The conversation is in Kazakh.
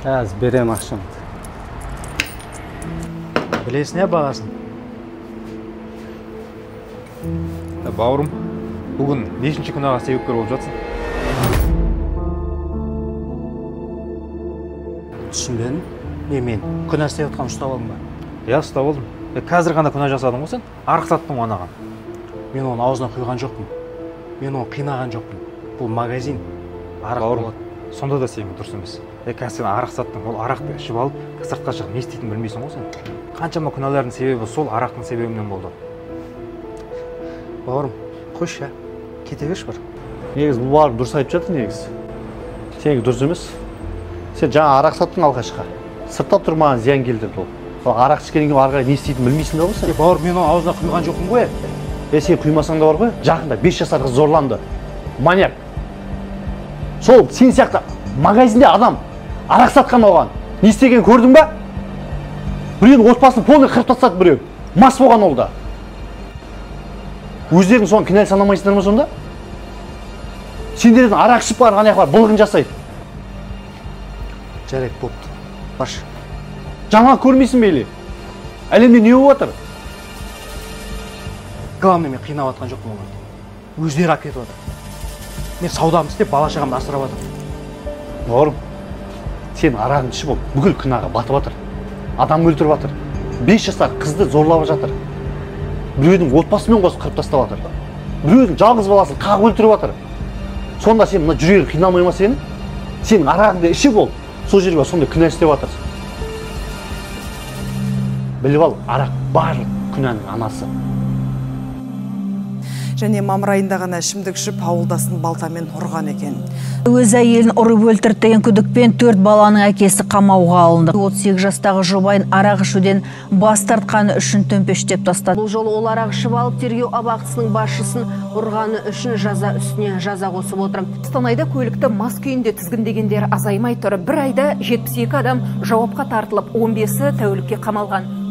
Қазір берем ақшамды. Білесің е бағасын? Бауырым, бүгін нешінші күнәға себепкер болып жатсың? Түсінбедім. Мен күнә істеп жатқан ұстап алдым ба? Я ұстап алдым. Қазір ғана күнә жасадың ғой сен? Арық саттың анаған. Мен оны аузына құйған жоқпын. Мен оны қинаған жоқпын. Бұл магазин. Арақ болады. Сонда да сенің дұрыс емес. Қазір сен арақ саттың, ол арақты ішіп алып, сыртқа шығып не істейтінін білмейсің ғой сен. Қаншама күнәлардың себебі сол арақтың себебінен болды. Бауырым, қойшы я. Кете берші бір. Негіз бұл барып дұрыс айтып жатыр негіз. Сенікі дұрыс емес. Сен жаңа арақ саттың алғашқа. Сыртта тұрмаған зиян келтірді ол. Арақ ішкеннен кейін ары қарай не істейтінін білмейсің да ғой сен. Бауыр, мен оның аузына құйған жоқпын ғой. Сен құймасаң да бар ғой. Жақында 5 жасар қыз зорланды. Маньяк. Сол сен сияқты магазинде адам арақ сатқан оған. Не істегенін көрдің ба? Біреудің отбасын полный қырып тастады біреу. Мас болған ол да. Өздерің соны кінәлі санамайсыңдар ма сонда? Сендердің арақ ішіп барып ана жаққа былығын жасайды. Жарайды, бопты. Баш. Жаңа көрмейсің бе или? Әлемде не болып жатыр? Главное, мен қинап жатқан жоқпын оларды. Өздері алып кетіп жатыр. Мен саудамды істеп, бала шағамды асырап жатырмын. Бауырым, сен арағын ішіп ол бүкіл күнәға батып жатыр. Адам өлтіріп жатыр. 5 жасар қызды зорлап жатыр. Біреудің отбасымен қосып қырып тастап жатыр. Біреудің жалғыз баласын қағып өлтіріп жатыр. Сонда сен мына жүрегің қиналмай ма сенің? Сенің арағыңды ішіп ол, сол жерге сондай күнә істеп жатырсың. Біліп ал, арақ барлық күнәнің анасы. Және мамыр айында ғана ішімдік ішіп ауылдасын балтамен ұрған екен. Өз әйелін ұрып өлтірді деген күдікпен 4 баланың әкесі қамауға алынды. 38 жастағы жұбайын арақ ішуден бас тартқаны үшін төмпештеп тастады. Бұл жолы ол арақ ішіп алып тергеу абақтысының басшысын ұрғаны үшін жаза үстіне жаза қосып отыр. Қостанайда көлікті мас күйінде тізгіндегендер азаймай тұр. Бір айда 72 адам жауапқа тартылып, 15-і тәулікке қамалған.